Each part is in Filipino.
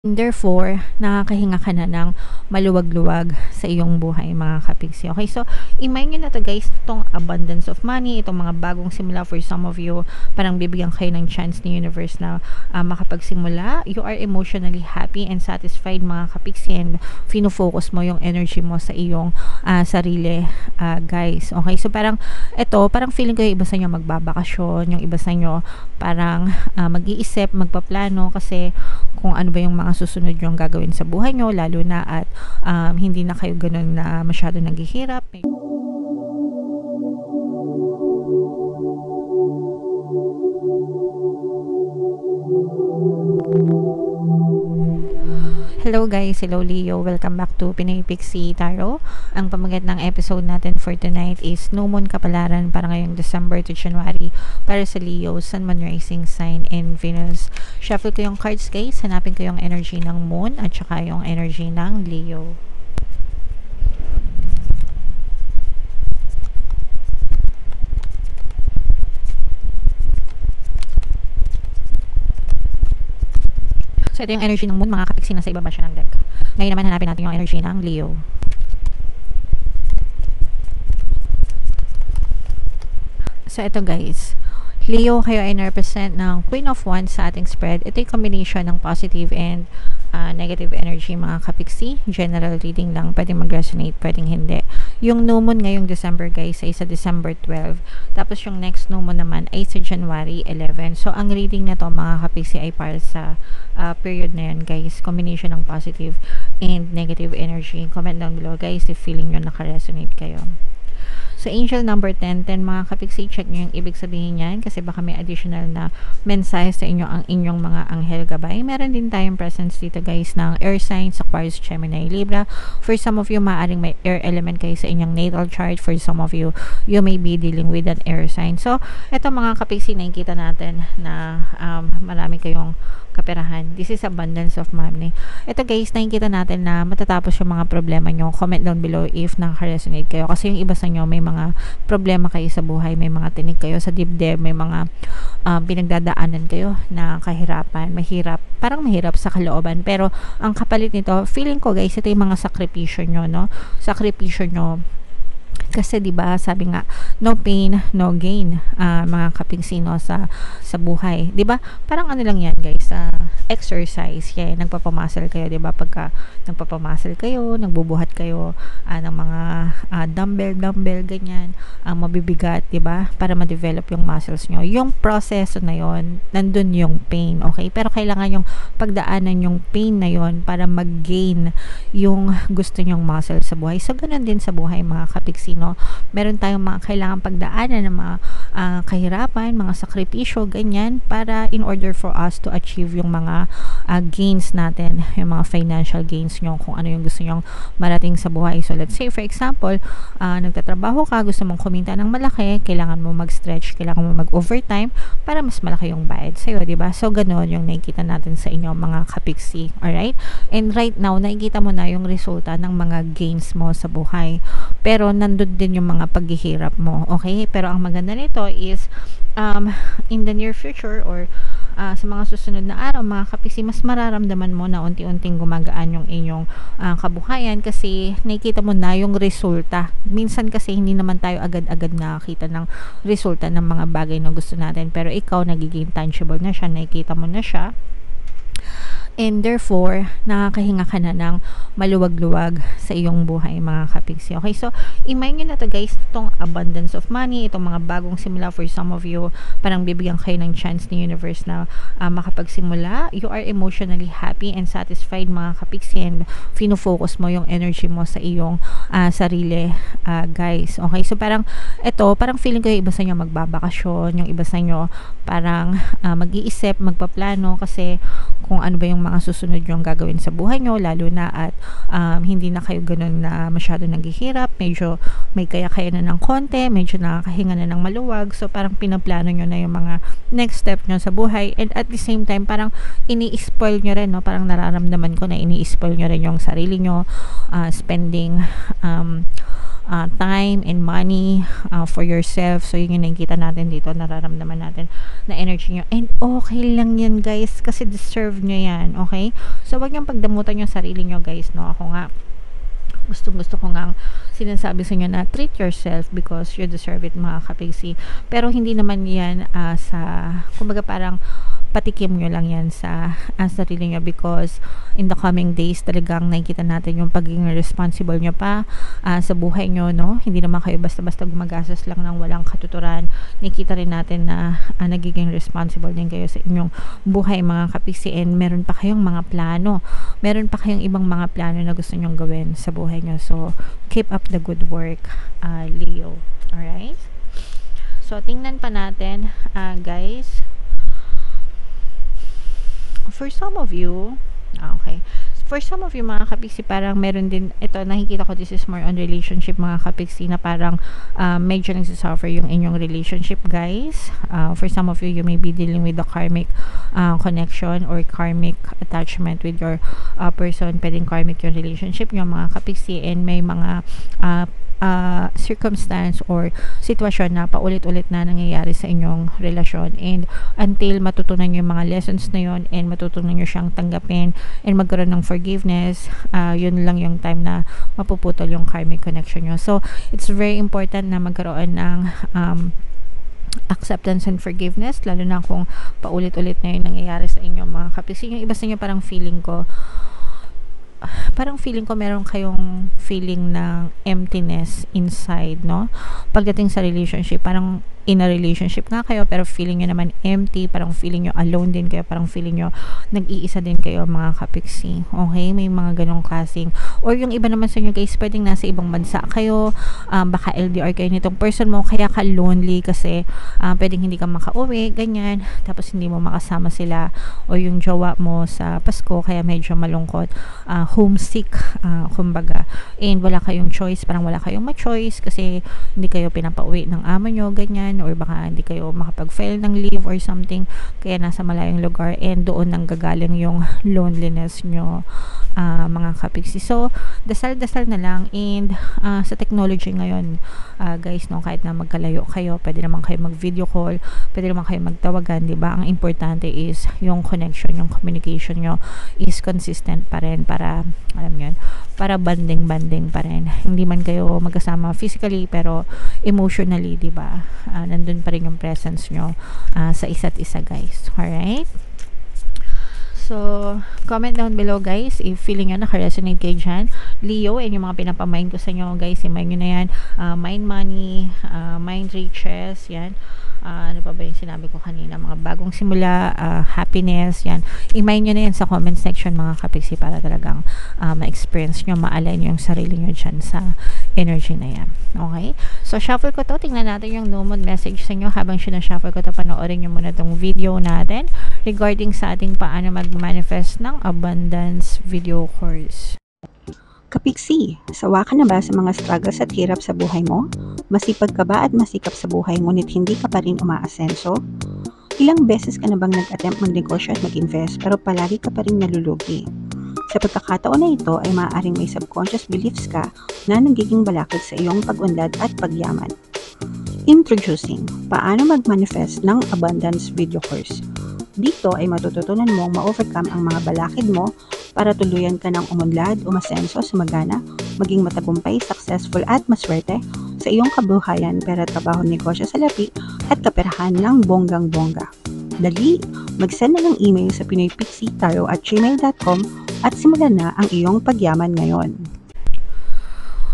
Therefore, nakakahinga ka na ng maluwag-luwag sa iyong buhay, mga kapiksi. Okay, so imagine nyo na to guys, itong abundance of money, itong mga bagong simula for some of you, parang bibigyan kayo ng chance ni universe na makapagsimula. You are emotionally happy and satisfied, mga kapiksi, and fino-focus mo yung energy mo sa iyong sarili, guys. Okay, so parang parang feeling ko yung iba sa inyo magbabakasyon, yung iba sa inyo parang mag-iisip, magpaplano kasi kung ano ba yung mga susunod yung gagawin sa buhay nyo, lalo na at hindi na kayo ganun na masyado naghihirap. Hello guys, hello Leo, welcome back to Pinoy Pixie Tarot. Ang pamagat ng episode natin for tonight is No Moon Kapalaran para ngayong December to January para sa Leo, Sun, Moon, Rising Sign, and Venus. Shuffle ko yung cards guys, hanapin ko yung energy ng Moon at saka yung energy ng Leo. So ito yung energy ng Moon, mga kapiksi, nasa ibaba siya ng deck. Ngayon naman hanapin natin yung energy ng Leo. So ito guys, Leo, kayo ay na-represent ng Queen of Wands sa ating spread. Ito yung combination ng positive and negative energy, mga kapiksi. General reading lang, pwedeng mag-resonate, pwedeng hindi. Yung new moon ngayong December guys ay sa December 12. Tapos yung next new moon naman ay sa January 11. So ang reading na to, mga kapiksi, ay para sa period na yun guys. Combination ng positive and negative energy. Comment down below guys if feeling nyo naka-resonate kayo. So, angel number 10, mga kapiksi, check nyo yung ibig sabihin yan kasi baka may additional na mensahe sa inyo ang inyong mga anghel gabay. Meron din tayong presence dito guys ng air signs, Aquarius, Gemini, Libra. For some of you, maaaring may air element kayo sa inyong natal chart. For some of you, you may be dealing with an air sign. So, eto mga kapiksi, nakikita natin na marami kayong kaperahan. This is abundance of money. Ito guys, nakikita natin na matatapos yung mga problema nyo. Comment down below if nakaka-resonate kayo. Kasi yung iba sa inyo, may mga problema kayo sa buhay, may mga tinig kayo sa dibdib, may mga pinagdadaanan kayo na kahirapan, parang mahirap sa kalooban. Pero ang kapalit nito, feeling ko guys, ito yung mga sakripisyo nyo, no? Sakripisyo nyo. Kasi 'di ba, sabi nga, no pain, no gain, mga kapingsino sa buhay. 'Di ba? Parang ano lang 'yan, guys, exercise. Yeah, nagpapamuscle kayo, 'di ba? Pagka nagpapamuscle kayo, nagbubuhat kayo ng mga dumbbell ganyan, mabibigat, 'di ba? Para ma-develop yung muscles nyo. Yung proseso na 'yon, nandun yung pain, okay? Pero kailangan yung pagdaanan yung pain na 'yon para mag-gain yung gusto nyong muscle sa buhay. So, ganun din sa buhay, mga kapiksino. Meron tayong mga kailangan pagdaanan ng mga kahirapan, mga sakripisyo, ganyan, para in order for us to achieve yung mga gains natin, yung mga financial gains nyo, kung ano yung gusto nyong marating sa buhay. So, let's say, for example, nagtatrabaho ka, gusto mong kumita ng malaki, kailangan mo mag-stretch, kailangan mo mag-overtime para mas malaki yung bayad sa'yo, diba? So, ganun yung nakikita natin sa inyo, mga kapiksi. Alright? And right now, nakikita mo na yung resulta ng mga gains mo sa buhay. Pero nandun din yung mga paghihirap mo, okay? Pero ang maganda nito is in the near future or sa mga susunod na araw, mga kapiksi, mas mararamdaman mo na unti-unting gumagaan yung inyong kabuhayan kasi nakikita mo na yung resulta. Minsan kasi hindi naman tayo agad-agad nakakita ng resulta ng mga bagay na gusto natin, pero ikaw nagiging tangible na siya, nakikita mo na siya. And therefore, nakakahinga ka na ng maluwag-luwag sa iyong buhay, mga kapiksi. Okay, so imagine nyo na to guys, itong abundance of money, itong mga bagong simula for some of you, parang bibigyan kayo ng chance ni universe na makapagsimula. You are emotionally happy and satisfied, mga kapiksi, and fino-focus mo yung energy mo sa iyong sarili, guys. Okay, so parang parang feeling ko yung iba sa inyo magbabakasyon, yung iba sa inyo parang mag-iisip, magpaplano kasi kung ano ba yung mga susunod yung gagawin sa buhay nyo, lalo na at hindi na kayo ganun na masyado naghihirap, medyo may kaya-kaya na ng konti, medyo nakakahinga na ng maluwag, so parang pinaplano nyo na yung mga next step nyo sa buhay, and at the same time, parang ini-spoil nyo rin, no? Parang nararamdaman ko na ini-spoil nyo rin yung sarili nyo, spending time and money for yourself. So yun yung nakikita natin dito, nararamdaman natin na energy nyo, and okay lang yan guys, kasi deserve nyo yan. Okay, so wag niyong pagdamutan yung sarili nyo guys, no? Ako nga, gusto ko nga sinasabi sa inyo na treat yourself because you deserve it mga kapigsi. Pero hindi naman yan kumbaga parang patikim nyo lang yan sa sarili nyo, because in the coming days talagang nakikita natin yung pagiging responsible nyo pa sa buhay nyo, no? Hindi naman kayo basta-basta gumagastos lang ng walang katuturan. Nakikita rin natin na nagiging responsible din kayo sa inyong buhay mga kapigsi, and meron pa kayong mga plano, meron pa kayong ibang mga plano na gusto nyong gawin sa buhay nyo. So keep up the good work, Leo. Alright, so tingnan pa natin guys, for some of you, for some of you mga kapigsi, parang meron din, ito nakikita ko, this is more on relationship mga kapigsi, na parang medyo nagsasuffer yung inyong relationship guys. For some of you, you may be dealing with the karmic connection or karmic attachment with your person. Pwedeng karmic yung relationship nyo mga kapigsi, and may mga circumstance or sitwasyon na paulit-ulit na nangyayari sa inyong relasyon, and until matutunan nyo yung mga lessons na yun and matutunan nyo siyang tanggapin and magkaroon ng forgiveness, yun lang yung time na mapuputol yung karmic connection nyo. So it's very important na magkaroon ng acceptance and forgiveness, lalo na kung paulit-ulit na yung nangyayari sa inyo mga kapigsi. Yung iba sa inyo, parang feeling ko meron kayong feeling ng emptiness inside, no? Pagdating sa relationship, parang in a relationship nga kayo, pero feeling nyo naman empty, parang feeling nyo alone din kayo, parang feeling nyo nag-iisa din kayo mga kapigsi. Okay, may mga ganong klaseng, or yung iba naman sa inyo guys, pwedeng nasa ibang bansa kayo, baka LDR kayo nitong person mo, kaya ka lonely kasi pwedeng hindi ka makauwi, ganyan, tapos hindi mo makasama sila o yung jowa mo sa Pasko, kaya medyo malungkot, homesick, kumbaga, and wala kayong choice, parang wala kayong ma-choice kasi hindi kayo pinapauwi ng amo nyo, ganyan, or baka hindi kayo makapag-file ng leave or something, kaya nasa malayong lugar, and doon nang gagaling yung loneliness nyo mga kapigsi. So dasal-dasal na lang, and sa technology ngayon guys, no, kahit na magkalayo kayo, pwede naman kayo mag-video call, pwede naman kayo magtawagan, di ba? Ang importante is yung connection, yung communication nyo is consistent pa rin, para alam nyo, para banding pa rin. Hindi man kayo magkasama physically, pero emotionally, di ba? Nandun pa rin yung presence nyo sa isa't isa guys. Alright? So, comment down below guys if feeling nyo naka-resonate kayo dyan, Leo, and yung mga pinapamind ko sa inyo guys, i-mind nyo na yan, mind money, mind riches, yan. Ano pa ba yung sinabi ko kanina, mga bagong simula, happiness, yan, i-mind nyo na yan sa comment section mga kapigsi, para talagang ma-experience nyo, ma-align yung sarili nyo dyan sa energy na yan. Okay, so shuffle ko to, tingnan natin yung no mood message sa inyo. Habang sinashuffle ko to, panoorin nyo muna tong video natin regarding sa ating paano mag-manifest ng abundance video course. Kapigsi, sawa ka na ba sa mga struggles at hirap sa buhay mo? Masipag ka ba at masikap sa buhay ngunit hindi ka pa rin umaasenso? Ilang beses ka na bang nag-attempt magnegosyo at mag-invest pero palagi ka pa rin nalulugi? Sa pagkakataon na ito ay maaaring may subconscious beliefs ka na nagiging balakid sa iyong pag-unlad at pagyaman. Introducing, paano mag-manifest ng abundance video course. Dito ay matututunan mong ma-overcome ang mga balakid mo para tuluyan ka ng umunlad, umasenso, sumagana, maging matagumpay, successful at maswerte sa iyong kabuhayan, pera, trabaho, negosyo, salapi at kaperahan ng bonggang-bongga. Dali, mag-send na ng email sa pinoypixitaro@gmail.com at simulan na ang iyong pagyaman ngayon.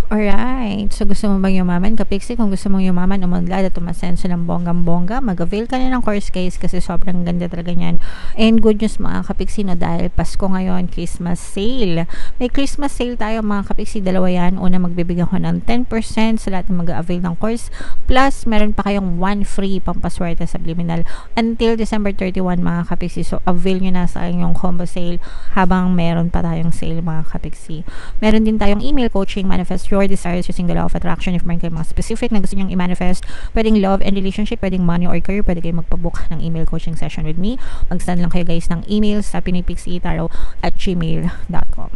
Alright, so gusto mo bang yumaman, kapigsi? Kung gusto mong yumaman, umunlad at umasenso ng bonggang-bongga, mag-avail ka na ng course guys, kasi sobrang ganda talaga niyan. And good news mga kapigsi, no, dahil Pasko ngayon, Christmas sale. May Christmas sale tayo mga kapigsi, dalawa yan. Una, magbibigyan ko ng 10% sa lahat ng mag-avail ng course, plus meron pa kayong 1 free pampaswerte subliminal until December 31 mga kapigsi. So avail nyo na sa inyong combo sale habang meron pa tayong sale mga kapigsi. Meron din tayong email coaching, manifest your desires using the law of attraction. If meron kayo mga specific na gusto nyong i-manifest, pwedeng love and relationship, pwedeng money or career, pwede kayo magpabook ng email coaching session with me. Mag-send lang kayo guys ng email sa pinoypixitaro@gmail.com.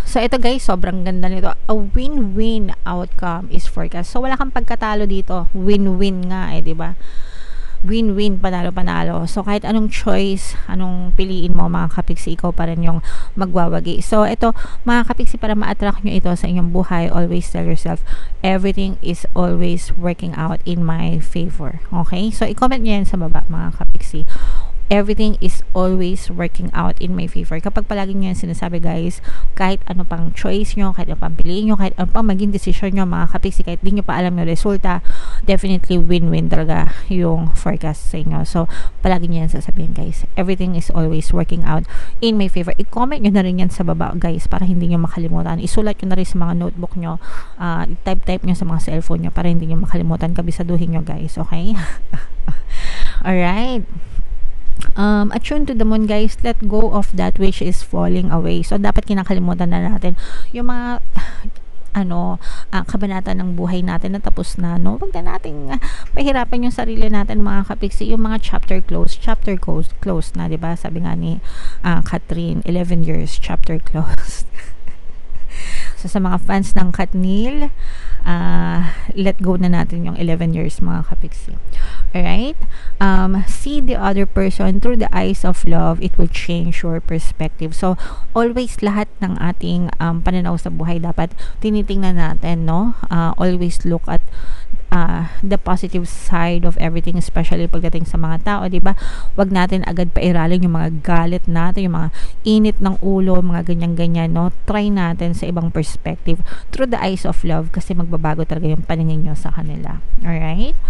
So ito guys, sobrang ganda nito. a win-win outcome is forecast. So, wala kang pagkatalo dito. Win-win nga eh, di ba? Win-win, panalo-panalo. So, kahit anong choice, anong piliin mo, mga kapiksi, ikaw pa rin yung magwawagi. So, ito, mga kapiksi, para ma-attract nyo ito sa inyong buhay, always tell yourself, everything is always working out in my favor. Okay? So, i-comment nyo yan sa baba, mga kapiksi. Everything is always working out in my favor. Kapag palagi nyo yan sinasabi, guys, kahit ano pang choice nyo, kahit ano pang piliin nyo, kahit ano pang maging decision nyo, mga kapiksi, kahit di nyo pa alam yung resulta, definitely win-win talaga yung forecast sa inyo. So, palagi nyo yan sasabihin, guys. Everything is always working out in my favor. I-comment nyo na rin yan sa baba, guys, para hindi nyo makalimutan. Isulat nyo na rin sa mga notebook nyo. Type nyo sa mga cellphone nyo para hindi nyo makalimutan. Kabisaduhin nyo, guys. Okay? Alright. Attune to the moon, guys. Let go of that which is falling away. So, dapat kinakalimutan na natin yung mga kabanata ng buhay natin na tapos na, no? Huwag na nating pahirapan yung sarili natin, mga kapiksi. Yung mga chapter close na, diba? Sabi nga ni Catherine, 11 years, chapter closed. So, sa mga fans ng Katnil, let go na natin yung 11 years, mga kapiksi. Alright? See the other person through the eyes of love. It will change your perspective. So, always lahat ng ating pananaw sa buhay dapat tinitingnan natin, no? Always look at the positive side of everything, especially pagdating sa mga tao, di ba? Wag natin agad pairalin yung mga galit natin, yung mga init ng ulo, mga ganyan-ganyan, no? Try natin sa ibang perspective through the eyes of love kasi magbabago talaga yung paningin nyo sa kanila. Alright?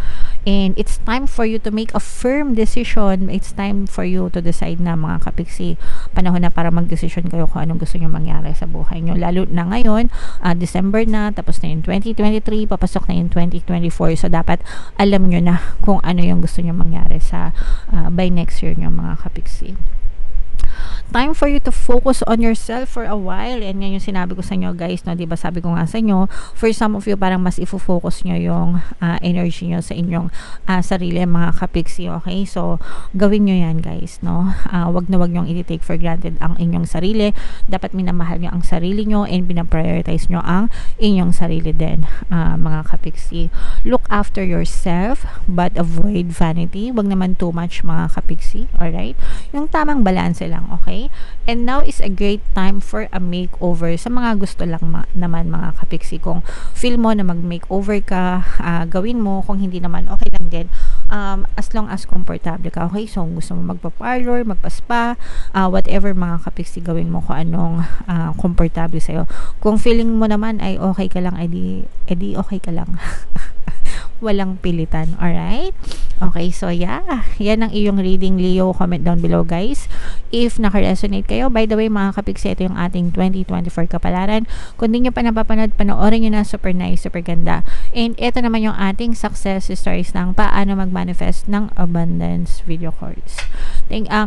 And it's time for you to make a firm decision. It's time for you to decide na, mga kapiksi. Panahon na para mag-decision kayo kung anong gusto nyo mangyari sa buhay nyo. Lalo na ngayon, December na, tapos na yung 2023, papasok na yung 2024. So, dapat alam nyo na kung ano yung gusto nyo mangyari sa by next year nyo, mga kapiksi. Time for you to focus on yourself for a while. And yan yung sinabi ko sa inyo, guys, no? Diba sabi ko nga sa inyo, for some of you, parang mas ifo-focus nyo yung energy nyo sa inyong sarili, mga kapiksi, okay? So, gawin nyo yan, guys, no? Wag na wag nyong i-take for granted ang inyong sarili. Dapat minamahal nyo ang sarili nyo and pinaprioritize nyo ang inyong sarili din, mga kapiksi. Look after yourself, but avoid vanity. Wag naman too much, mga kapiksi, alright? Yung tamang balanse lang, okay? And now is a great time for a makeover. Sa mga gusto lang naman, mga kapiksi, kung feel mo na mag-makeover ka, gawin mo. Kung hindi naman, okay lang din. As long as komportable ka, okay? So, gusto mo magpa-parlor, magpa-spa, whatever, mga kapiksi, gawin mo kung anong komportable sa'yo. Kung feeling mo naman ay okay ka lang, edi okay ka lang. Walang pilitan, alright? Okay, so yeah, yan ang iyong reading, Leo. Comment down below, guys, if naka-resonate kayo. By the way, mga kapiksi, ito yung ating 2024 kapalaran. Kung di nyo pa napapanood, panoorin nyo na. Super nice, super ganda. And ito naman yung ating success stories ng paano mag-manifest ng abundance video course.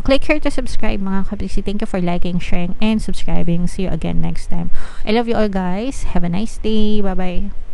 Click here to subscribe, mga kapiksi. Thank you for liking, sharing, and subscribing. See you again next time. I love you all, guys. Have a nice day. Bye-bye.